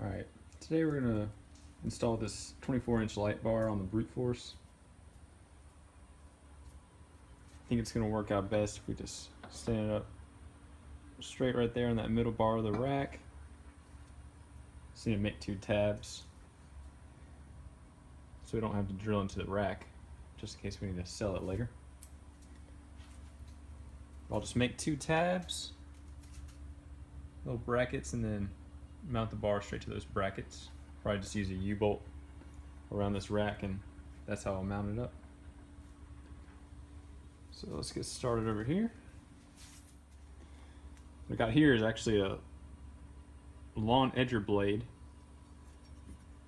Alright, today we're going to install this 24-inch light bar on the brute force. I think it's going to work out best if we just stand it up straight right there in that middle bar of the rack. Just need to make 2 tabs so we don't have to drill into the rack just in case we need to sell it later. I'll just make 2 tabs, little brackets, and then mount the bar straight to those brackets. Probably just use a U-bolt around this rack, and that's how I'll mount it up. So let's get started over here. What I got here is actually a lawn edger blade.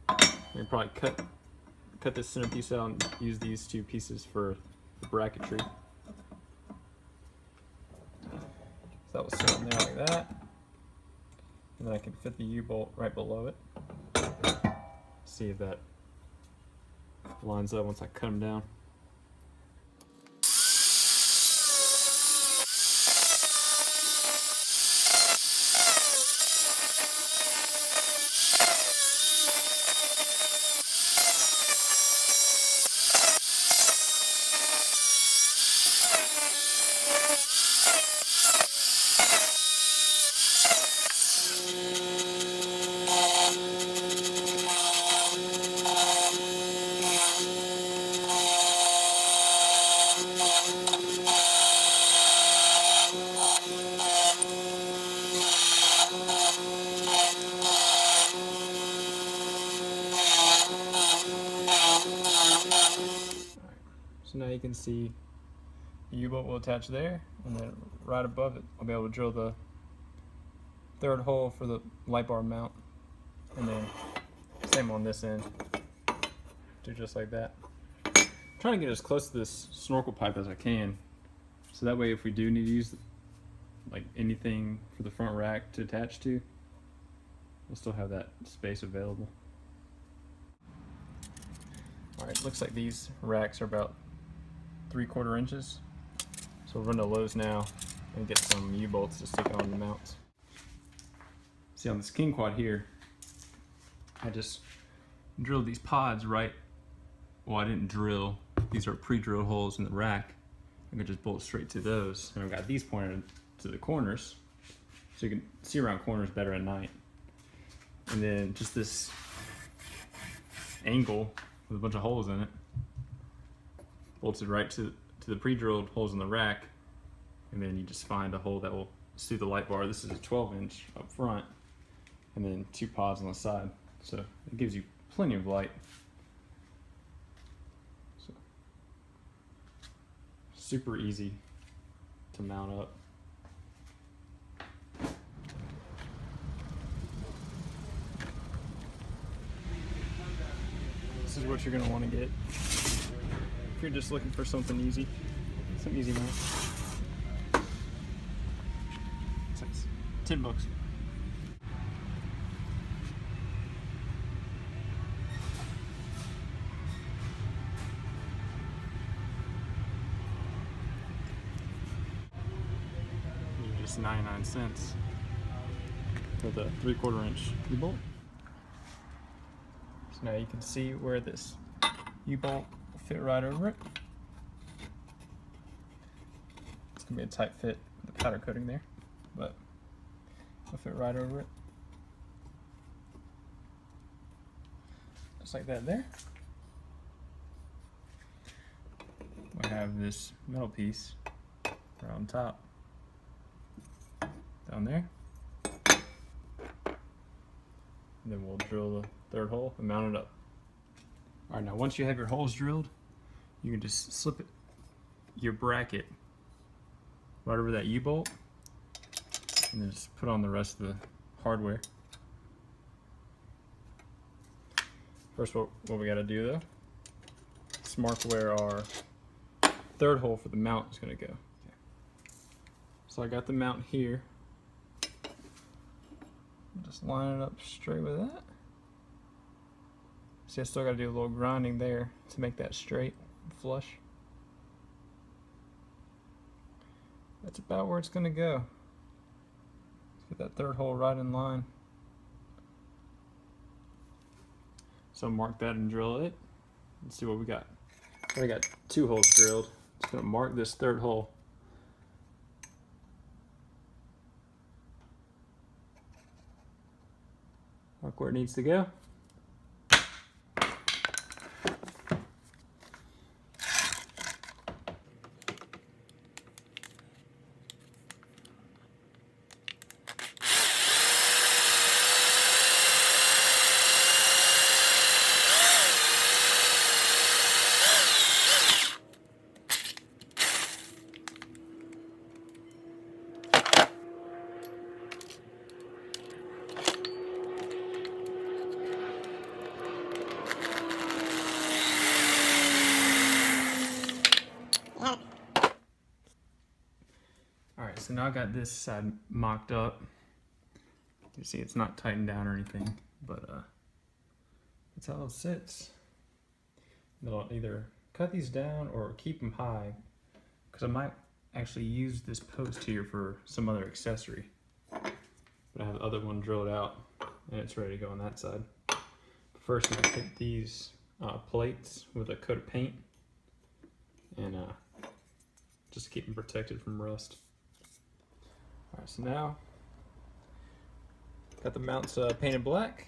We can probably cut this centerpiece out and use these 2 pieces for the bracketry. So that will sit in there like that. And then I can fit the U-bolt right below it. See if that lines up once I cut them down. So now you can see the U-bolt will attach there, and then right above it I'll be able to drill the 3rd hole for the light bar mount, and then same on this end. Do just like that. I'm trying to get as close to this snorkel pipe as I can, so that way if we do need to use like anything for the front rack to attach to, we'll still have that space available. Alright, looks like these racks are about 3/4 inches. So we'll run to Lowe's now and get some U-bolts to stick on the mounts. See, on this king quad here, I just drilled these pods right. Well, I didn't drill. These are pre-drilled holes in the rack. I can just bolt straight to those. And I've got these pointed to the corners, so you can see around corners better at night. And then just this angle with a bunch of holes in it, bolted right to the pre-drilled holes in the rack, and then you just find a hole that will suit the light bar. This is a 12-inch up front, and then 2 pods on the side, so it gives you plenty of light. So, super easy to mount up. This is what you're going to want to get if you're just looking for something easy, some easy mount. It's like $10. These are just 99 cents for the 3/4 inch U-bolt. So now you can see where this U-bolt will fit right over it. It's gonna be a tight fit with the powder coating there, but it'll fit right over it. Just like that there. We have this metal piece right on top, down there. And then we'll drill the 3rd hole and mount it up. Alright, now once you have your holes drilled, you can just slip your bracket right over that U-bolt, and then just put on the rest of the hardware. First, what we gotta do though is mark where our 3rd hole for the mount is gonna go. Okay. So I got the mount here. Just line it up straight with that. See, I still got to do a little grinding there to make that straight and flush. That's about where it's going to go. Let's get that 3rd hole right in line. So mark that and drill it. Let's see what we got. I got 2 holes drilled. Just gonna mark this 3rd hole. Mark where it needs to go. Alright, so now I got this side mocked up. You see it's not tightened down or anything, but that's how it sits. Then I'll either cut these down or keep them high, because I might actually use this post here for some other accessory. But I have the other one drilled out and it's ready to go on that side. First I'm going to hit these plates with a coat of paint and just to keep them protected from rust. Alright, so now got the mounts painted black,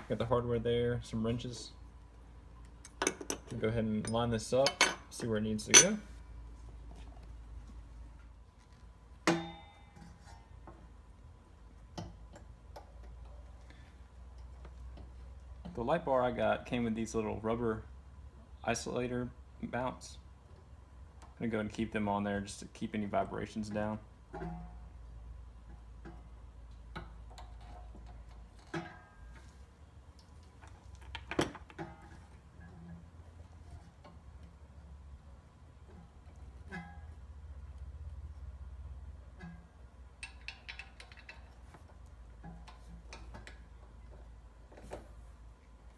got the hardware there, some wrenches. I'll go ahead and line this up, see where it needs to go. The light bar I got came with these little rubber isolator mounts. I'm gonna go ahead and keep them on there just to keep any vibrations down.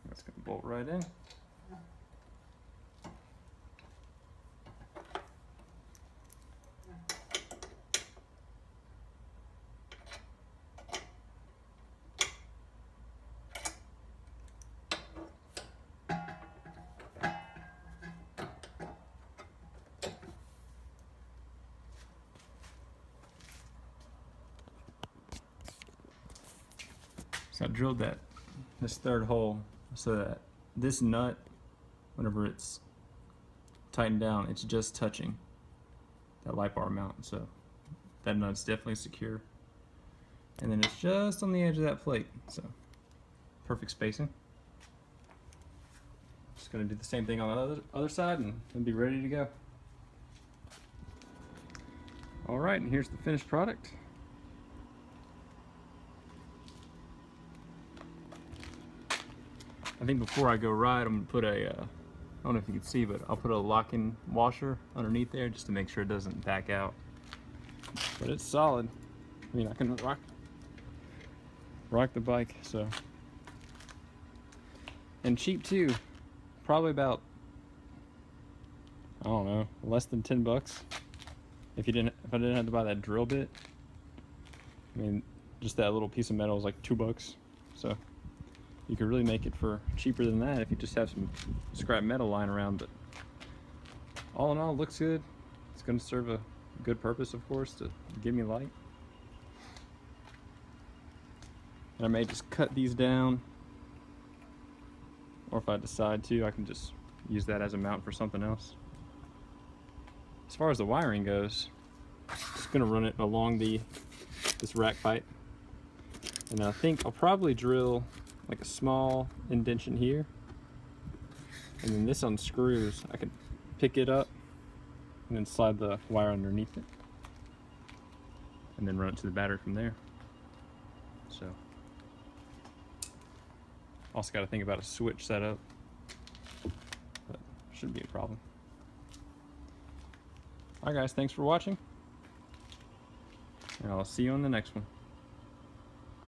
That's gonna bolt right in. So I drilled this 3rd hole so that this nut, whenever it's tightened down, it's just touching that light bar mount. So that nut's definitely secure. And then it's just on the edge of that plate. So perfect spacing. Just gonna do the same thing on the other side and it'll be ready to go. All right, and here's the finished product. I think before I go ride, I'm gonna put a, I don't know if you can see, but I'll put a lock-in washer underneath there just to make sure it doesn't back out. But it's solid. I mean, I can rock the bike, so. And cheap too. Probably about, I don't know, less than 10 bucks. If I didn't have to buy that drill bit. I mean, just that little piece of metal is like $2. So. You could really make it for cheaper than that if you just have some scrap metal lying around, but all in all, it looks good. It's going to serve a good purpose, of course, to give me light. And I may just cut these down, or if I decide to, I can just use that as a mount for something else. As far as the wiring goes, I'm just going to run it along this rack pipe, and I think I'll probably drill like a small indentation here, and then this unscrews. I can pick it up and then slide the wire underneath it and then run it to the battery from there. So also got to think about a switch setup, but shouldn't be a problem. Alright guys, thanks for watching, and I'll see you on the next one.